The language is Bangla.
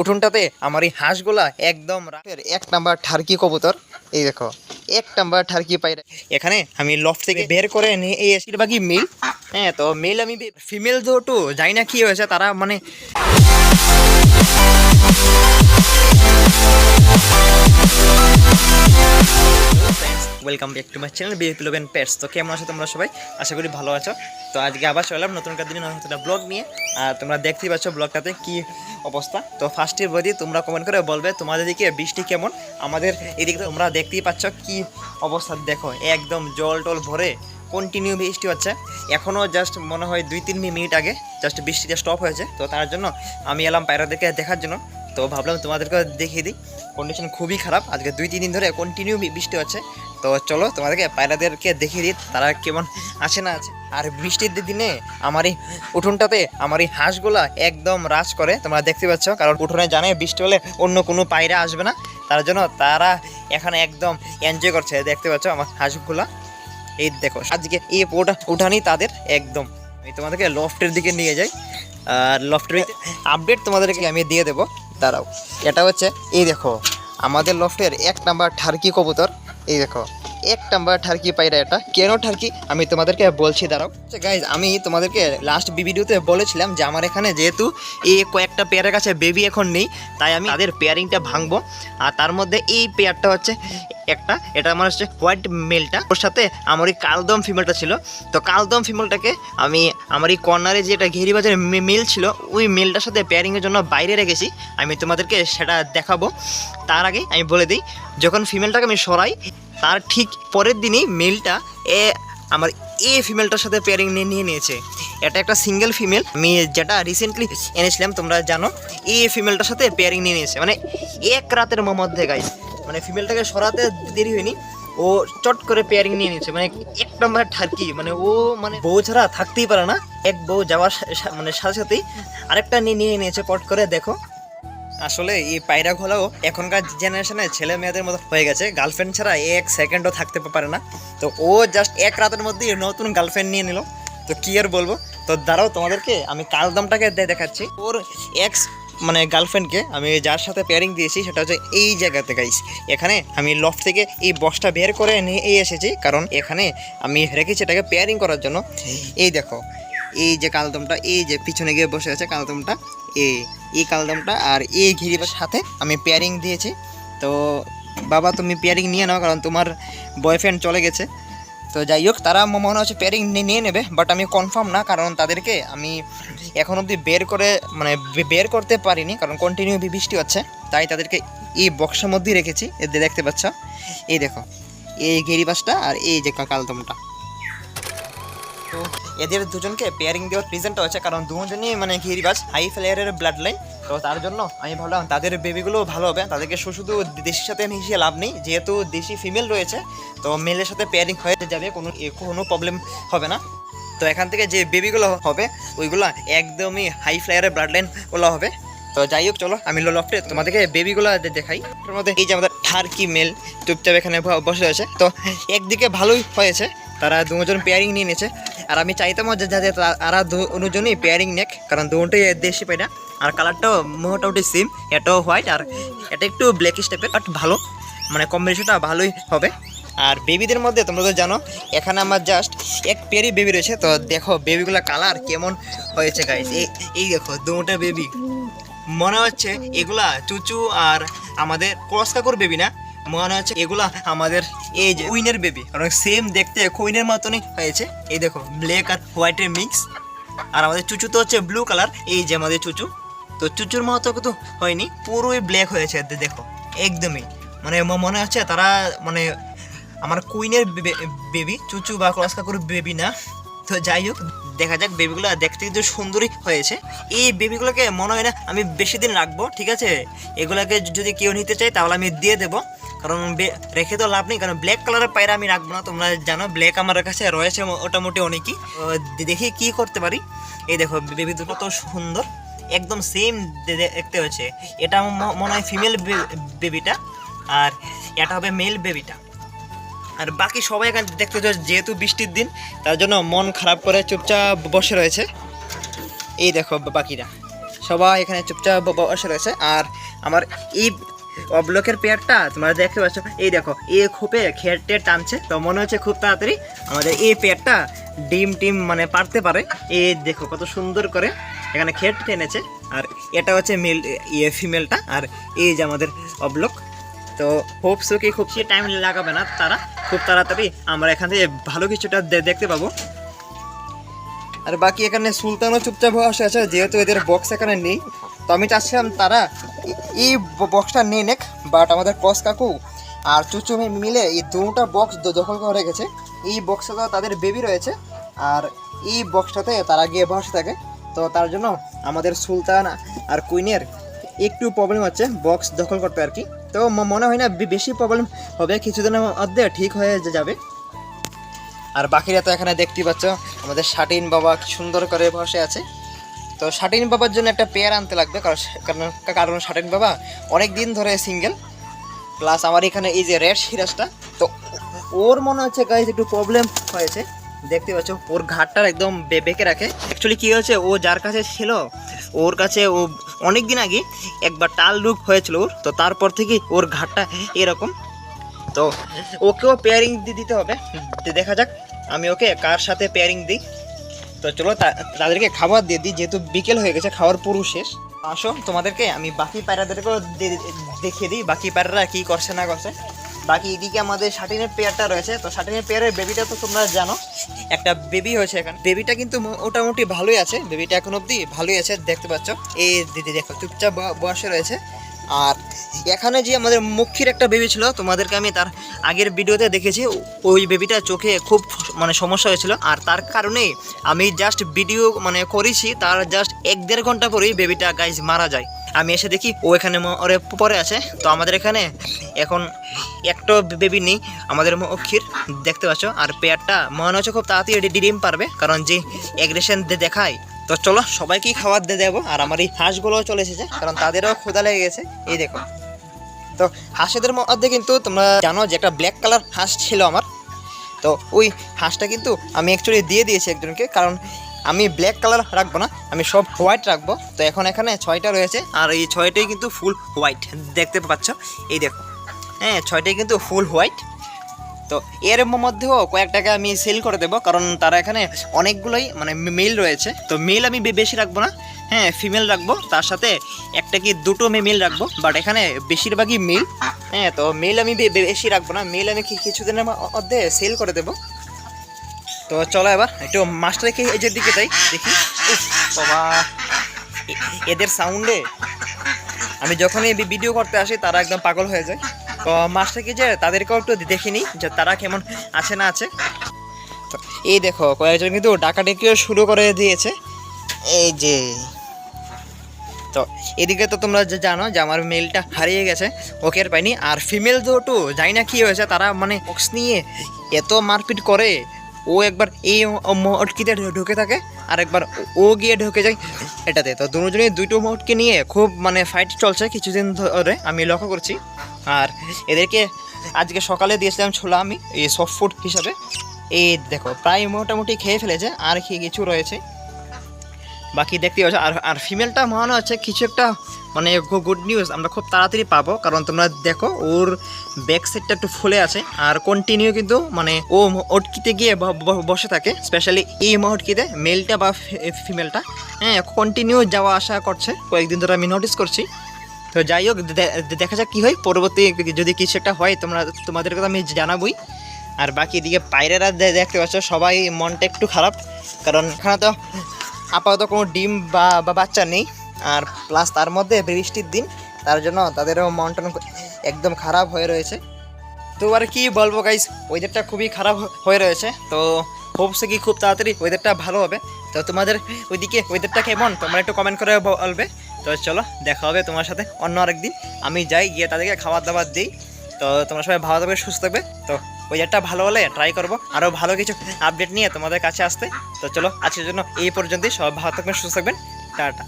উঠোনটাতে আমার এই হাঁসগুলা একদম রাতের 1 নাম্বার টার্কি কবুতর। এই দেখো 1 নাম্বার টার্কি পায়রা। এখানে আমি লফট থেকে বের করে নিয়ে এই বেশিরভাগই মেল। হ্যাঁ, তো মেল আমি ফিমেল যেহেতু জানি না কি হয়েছে তারা মানে welcome back to my channel বিপ্লবেন পেটস। তো কেমন আছো তোমরা সবাই? আশা করি ভালো আছো। তো আজকে আবার চললাম নতুন একটা দিনে নতুন একটা ব্লগ নিয়ে। আর তোমরা দেখতেই পাচ্ছ ব্লগটাতে কি অবস্থা। তো ফার্স্টের বদি তোমরা কমেন্ট করে বলবে তোমাদের দিকে বৃষ্টি কেমন। আমাদের এদিকে তোমরা দেখতেই পাচ্ছ কি অবস্থা, দেখো একদম জল টল ভরে কন্টিনিউ বৃষ্টি হচ্ছে। এখনও জাস্ট মনে হয় 2-3 মিনিট আগে জাস্ট বৃষ্টিটা স্টপ হয়েছে। তো তার জন্য আমি এলাম পায়রাদেরকে দেখার জন্য। তো ভাবলাম তোমাদেরকে দেখিয়ে দিই, কন্ডিশন খুবই খারাপ। আজকে 2-3 দিন ধরে কন্টিনিউ বৃষ্টি হচ্ছে। তো চলো তোমাদেরকে পায়রাদেরকে দেখিয়ে দিই তারা কেমন আছে না আছে। আর বৃষ্টির দিনে আমার এই উঠোনটাতে আমার এই হাঁসগুলা একদম রাজ করে, তোমরা দেখতে পাচ্ছ। কারণ উঠোনে জানে বৃষ্টি হলে অন্য কোনো পায়রা আসবে না, তার জন্য তারা এখানে একদম এনজয় করছে। দেখতে পাচ্ছ আমার হাঁসগুলা, এই দেখো আজকে এই উঠানি তাদের একদম। আমি তোমাদেরকে লফটের দিকে নিয়ে যাই, আর লফটের আপডেট তোমাদেরকে আমি দিয়ে দেবো। দাঁড়াও, এটা হচ্ছে এই দেখো আমাদের লফটের 1 নাম্বার টার্কি কবুতর। এই দেখো 1 নাম্বার টার্কি পায়রা। এটা কেন টার্কি আমি তোমাদেরকে বলছি, দাঁড়াও। গাইজ, আমি তোমাদেরকে লাস্ট ভিডিওতে বলেছিলাম যে আমার এখানে যেহেতু এই কয়েকটা পেয়ারের কাছে বেবি এখন নেই, তাই আমি তাদের পেয়ারিংটা ভাঙবো। আর তার মধ্যে এই পেয়ারটা হচ্ছে একটা, এটা আমার হচ্ছে হোয়াইট মেলটা, ওর সাথে আমার এই কালদম ফিমেলটা ছিল। তো কালদম ফিমেলটাকে আমি আমার এই কর্নারে যেটা ঘেরিবাজারের মেল ছিল ওই মেলটার সাথে পেয়ারিংয়ের জন্য বাইরে রেখেছি। আমি তোমাদেরকে সেটা দেখাবো। তার আগে আমি বলে দিই, যখন ফিমেলটাকে আমি সরাই তার ঠিক পরের দিনই মেলটা আমার এই ফিমেলটার সাথে পেয়ারিং নিয়ে নিয়েছে। এটা একটা সিঙ্গেল ফিমেল, আমি যেটা রিসেন্টলি এনেছিলাম তোমরা জানো, এই ফিমেলটার সাথে পেয়ারিং নিয়ে নিয়েছে। মানে এক রাতের মধ্যে গাইস, মানে ফিমেলটাকে সরাতে দেরি হয়নি, ও চট করে পেয়ারিং নিয়ে নিয়েছে। মানে 1 নাম্বার টার্কি, মানে ও মানে বউ ছাড়া থাকতেই পারে না। এক বউ যাওয়ার মানে সাথে সাথেই আরেকটা নিয়ে নিয়েছে পট করে। দেখো আসলে এই পায়রাগুলোও এখনকার জেনারেশনে ছেলে মেয়েদের মতো হয়ে গেছে, গার্লফ্রেন্ড ছাড়া 1 সেকেন্ডও থাকতে পারে না। তো ও জাস্ট 1 রাতের মধ্যেই নতুন গার্লফ্রেন্ড নিয়ে নিল। তো কি আর বলবো। তো দাঁড়াও তোমাদেরকে আমি কালদমটাকে দেখাচ্ছি। ওর এক্স মানে গার্লফ্রেন্ডকে আমি যার সাথে পেয়ারিং দিয়েছি সেটা হচ্ছে এই জায়গাতে গাইস। এখানে আমি লফট থেকে এই বক্সটা বের করে নিয়ে এসেছি, কারণ এখানে আমি রেখেছি এটাকে পেয়ারিং করার জন্য। এই দেখো এই যে কালদমটা, এই যে পিছনে গিয়ে বসে আছে কালদমটা, এই কালদমটা আর এই ঘিরিবার সাথে আমি পেয়ারিং দিয়েছি। তো বাবা তুমি পেয়ারিং নিয়ে নাও, কারণ তোমার বয়ফ্রেন্ড চলে গেছে। তো যাই হোক, তারা মনে হচ্ছে পেয়ারিং নিয়ে নেবে, বাট আমি কনফার্ম না, কারণ তাদেরকে আমি এখন অবধি বের করতে পারিনি, কারণ কন্টিনিউ বৃষ্টি হচ্ছে। তাই তাদেরকে এই বক্সের মধ্যেই রেখেছি। এদের দেখতে পাচ্ছ, এই দেখো এই গিরিবাসটা আর এই যে কালদমটা। তো এদের দুজনকে পেয়ারিং দেওয়ার রিজনটা হচ্ছে কারণ দুজনই মানে গিরিবাজ হাই ফ্লেয়ারের ব্লাড লাইন। তো তার জন্য আমি ভাবলাম তাদের বেবিগুলো ভালো হবে, তাদেরকে শুধু দেশির সাথে মিশিয়ে লাভ নেই, যেহেতু দেশি ফিমেল রয়েছে। তো মেলের সাথে পেয়ারিং হয়ে যাবে, কোনো প্রবলেম হবে না। তো এখান থেকে যে বেবিগুলো হবে ওইগুলো একদমই হাই ফ্লেয়ারের ব্লাড লাইন ওগুলো হবে। তো যাই হোক, চলো আমি লফটে তোমাদেরকে বেবিগুলো দেখাই। ওর মধ্যে এই যে আমাদের টার্কি মেল চুপচাপ এখানে বসে আছে। তো একদিকে ভালোই হয়েছে, তারা দুজন পেয়ারিং নিয়ে নিয়েছে। আর আমি চাইতাম যাতে তারা দুজনই পেয়ারিং নেক, কারণ দুটোই দেশি পায়রা। আর কালারটাও মোটামুটি সেম, এটাও হোয়াইট আর এটা একটু ব্ল্যাক টাইপের, বাট ভালো, মানে কম্বিনেশনটা ভালোই হবে। আর বেবিদের মধ্যে তোমরা তো জানো এখানে আমার জাস্ট এক পেয়ারই বেবি রয়েছে। তো দেখো বেবিগুলো কালার কেমন হয়েছে গাইস। এই দেখো দুটো বেবি, মনে হচ্ছে এগুলা চুচু আর আমাদের ক্রস কাকুর বেবি না, মনে হচ্ছে এগুলা আমাদের এই যে কুইনের বেবি, কারণ সেম দেখতে কুইনের মতনই হয়েছে। এই দেখো ব্ল্যাক আর হোয়াইটের মিক্স। আর আমাদের চুচু তো হচ্ছে ব্লু কালার, এই যে আমাদের চুচু। তো চুচুর মতো কিন্তু হয়নি, পুরোই ব্ল্যাক হয়েছে। দেখো একদমই মানে মনে হচ্ছে তারা মানে আমার কুইনের বেবি, চুচু বা ক্রস কাকুর বেবি না। তো যাই হোক, দেখা যাক। বেবিগুলো দেখতে কিন্তু সুন্দরই হয়েছে। এই বেবিগুলোকে মনে হয় না আমি বেশি দিন রাখবো, ঠিক আছে। এগুলোকে যদি কেউ নিতে চাই তাহলে আমি দিয়ে দেবো, কারণ রেখে তো লাভ নেই। কারণ ব্ল্যাক কালারের পায়রা আমি রাখবো না, তোমরা জানো ব্ল্যাক আমার কাছে রয়েছে মোটামুটি অনেকই। দেখি কি করতে পারি। এই দেখো বেবি দুটো তো সুন্দর, একদম সেম দেখতে হচ্ছে। এটা মনে হয় ফিমেল বেবিটা, আর এটা হবে মেল বেবিটা। আর বাকি সবাই এখানে দেখতে পাচ্ছ যেহেতু বৃষ্টির দিন তার জন্য মন খারাপ করে চুপচাপ বসে রয়েছে। এই দেখো বাকিরা সবাই এখানে চুপচাপ বসে রয়েছে। আর আমার এই ব্লকের পেয়ারটা তোমরা দেখতে পাচ্ছ, এই দেখো এ খোপে খেটে টানছে, তো মনে হচ্ছে খুব তাড়াতাড়ি আমাদের এই পেয়ারটা ডিম মানে পারতে পারে। এই দেখো কত সুন্দর করে এখানে খেট টেনেছে। আর এটা হচ্ছে মেল ফিমেলটা, আর এই যে আমাদের অবলক। তো হোপসো কি খুব টাইম লাগাবে না, তারা খুব তাড়াতাড়ি আমরা এখান থেকে ভালো কিছুটা দেখতে পাবো। আর বাকি এখানে সুলতানও চুপচাপ বসে আছে, যেহেতু এদের বক্স এখানে নেই। তো আমি চাচ্ছিলাম তারা এই বক্সটা নিয়ে নেক, বাট আমাদের কস কাকু আর চুচু মিলে এই দুটা বক্স দখল করে রেখেছে। এই বক্সটা তাদের বেবি রয়েছে, আর এই বক্সটাতে তারা গিয়ে বসে থাকে। তো তার জন্য আমাদের সুলতান আর কুইনের একটু প্রবলেম হচ্ছে বক্স দখল করতে আর কি। তো মনে হয় না বেশি প্রবলেম হবে, কিছুদিনের মধ্যে ঠিক হয়ে যাবে। আর বাকিরা তো এখানে দেখতেই পাচ্ছ আমাদের শাটিন বাবা সুন্দর করে বসে আছে। তো শাটিন বাবার জন্য একটা পেয়ার আনতে লাগবে, কারণ শাটিন বাবা অনেক দিন ধরে সিঙ্গেল। প্লাস আমার এখানে এই যে রেড সিরাজটা, তো ওর মনে হচ্ছে গাইজ একটু প্রবলেম হয়েছে। দেখতে পাচ্ছ ওর ঘাটটা একদম বেঁকে রাখে। অ্যাকচুয়ালি কী হয়েছে, ও যার কাছে ছিল ওর কাছে ও অনেক দিন আগে একবার টাল রূপ হয়েছিল ওর, তো তারপর থেকে ওর ঘাটটা এরকম। তো ওকেও পেয়ারিং দিতে হবে, দেখা যাক আমি ওকে কার সাথে পেয়ারিং দিই। তো চলো তাদেরকে খাবার দিয়ে দিই, যেহেতু বিকেল হয়ে গেছে, খাওয়ার পুরো শেষ। আসো তোমাদেরকে আমি বাকি পায়রাদেরকেও দেখিয়ে দিই বাকি পায়রারা কী করছে না করছে। বাকি এদিকে আমাদের শাটিনের পেয়ারটা রয়েছে, তো শাটিনের পেয়ারের বেবিটা তো তোমরা জানো, একটা বেবি হয়েছে এখানে। বেবিটা কিন্তু মোটামুটি ভালোই আছে, বেবিটা এখন অবধি ভালোই আছে। দেখতে পাচ্ছ এই দিদি দেখো চুপচাপ বসে রয়েছে। আর এখানে যে আমাদের মুখির একটা বেবি ছিল, তোমাদেরকে আমি তার আগের ভিডিওতে দেখেছি, ওই বেবিটা চোখে খুব মানে সমস্যা হয়েছিল। আর তার কারণেই আমি জাস্ট ভিডিও মানে করেছি, তার জাস্ট 1-1.5 ঘন্টা পরেই বেবিটা গাইজ মারা যায়। আমি এসে দেখি ও এখানে ওরে পরে আছে। তো আমাদের এখানে এখন একটা বেবি নেই আমাদের মুখির, দেখতে পাচ্ছ। আর পেয়ারটা মনে হচ্ছে খুব তাড়াতাড়ি ডিম পারবে, কারণ যে অ্যাগ্রেশন দেখায়। তো চলো সবাইকেই খাবার দিয়ে দেবো। আর আমার এই হাঁসগুলোও চলে এসেছে, কারণ তাদেরও ক্ষুধা লেগে গেছে। এই দেখো, তো হাঁসেদের মধ্যে কিন্তু তোমরা জানো যে একটা ব্ল্যাক কালার হাঁস ছিল আমার। তো ওই হাঁসটা কিন্তু আমি অ্যাকচুয়ালি দিয়ে দিয়েছি একজনকে, কারণ আমি ব্ল্যাক কালার রাখবো না, আমি সব হোয়াইট রাখবো। তো এখন এখানে 6টা রয়েছে, আর এই 6টাই কিন্তু ফুল হোয়াইট, দেখতে পাচ্ছ। এই দেখো, হ্যাঁ 6টাই কিন্তু ফুল হোয়াইট। তো এর মধ্যেও কয়েকটাকে আমি সেল করে দেবো, কারণ তারা এখানে অনেকগুলোই মানে মেল রয়েছে। তো মেল আমি বেশি রাখবো না, হ্যাঁ ফিমেল রাখবো, তার সাথে একটা কি দুটো মেল রাখবো, বাট এখানে বেশিরভাগই মেল। হ্যাঁ তো মেল আমি বেশি রাখবো না, মেল আমি কিছুদিনের মধ্যে সেল করে দেবো। তো চলো এবার একটু মাছটা রেখে এই যে দিকে তাই দেখি। বাবা এদের সাউন্ডে আমি যখনই ভিডিও করতে আসি তারা একদম পাগল হয়ে যায়। তো মাছটাকে যে তাদেরকেও একটু দেখে নিই যে তারা কেমন আছে না আছে। তো এই দেখো কয়েকজন কিন্তু ডাকাডাকিও শুরু করে দিয়েছে, এই যে। তো এদিকে তো তোমরা জানো যে আমার মেলটা হারিয়ে গেছে, ওকে আর পাইনি। আর ফিমেল দুটো জানি না কী হয়েছে, তারা মানে বক্স নিয়ে এত মারপিট করে। ও একবার এই মটকিতে ঢুকে থাকে, আর একবার ও গিয়ে ঢুকে যায় এটাতে। তো দুজনেই দুটো মটকি নিয়ে খুব মানে ফাইট চলছে কিছুদিন ধরে, আমি লক্ষ্য করছি। আর এদেরকে আজকে সকালে দিয়েছিলাম ছোলা আমি এই সফট ফুড হিসাবে। এই দেখো প্রায় মোটামুটি খেয়ে ফেলেছে, আর কিছু রয়েছে বাকি দেখতে পাচ্ছ। আর ফিমেলটা মনে হচ্ছে কিছু একটা মানে গুড নিউজ আমরা খুব তাড়াতাড়ি পাবো, কারণ তোমরা দেখো ওর ব্যাক সাইডটা একটু ফুলে আছে। আর কন্টিনিউ কিন্তু মানে ও মটকিতে গিয়ে বসে থাকে, স্পেশালি এই মটকিতে মেলটা বা ফিমেলটা, হ্যাঁ কন্টিনিউ যাওয়া আসা করছে, কয়েকদিন ধরে আমি নোটিস করছি। তো যাই হোক দেখা যাক কী হয় পরবর্তী, যদি কিছু একটা হয় তোমাদেরকে তো আমি জানাবই। আর বাকি এদিকে পায়রারা দেখতে পাচ্ছ সবাই মনটা একটু খারাপ, কারণ এখানে তো আপাতত কোনো ডিম বা বাচ্চা নেই। আর প্লাস তার মধ্যে বৃষ্টির দিন, তার জন্য তাদেরও মনটা একদম খারাপ হয়ে রয়েছে। তো আর কি বলবো গাইস, ওয়েদারটা খুবই খারাপ হয়ে রয়েছে। তো হোপসে কি খুব তাড়াতাড়ি ওয়েদারটা ভালো হবে। তো তোমাদের ওইদিকে ওয়েদারটা কেমন তোমরা একটু কমেন্ট করে বলবে। তো চলো দেখা হবে তোমার সাথে অন্য আরেকদিন, আমি যাই গিয়ে তাদেরকে খাবার দাবার দিই। তো তোমরা সবাই ভালো থাকবে, সুস্থ থাকবে। তো ওয়েদারটা ভালো হলে ট্রাই করবো আরও ভালো কিছু আপডেট নিয়ে তোমাদের কাছে আসতে। তো চলো আজকের জন্য এই পর্যন্তই, সবাই ভালো থাকবেন, সুস্থ থাকবেন, টাটা।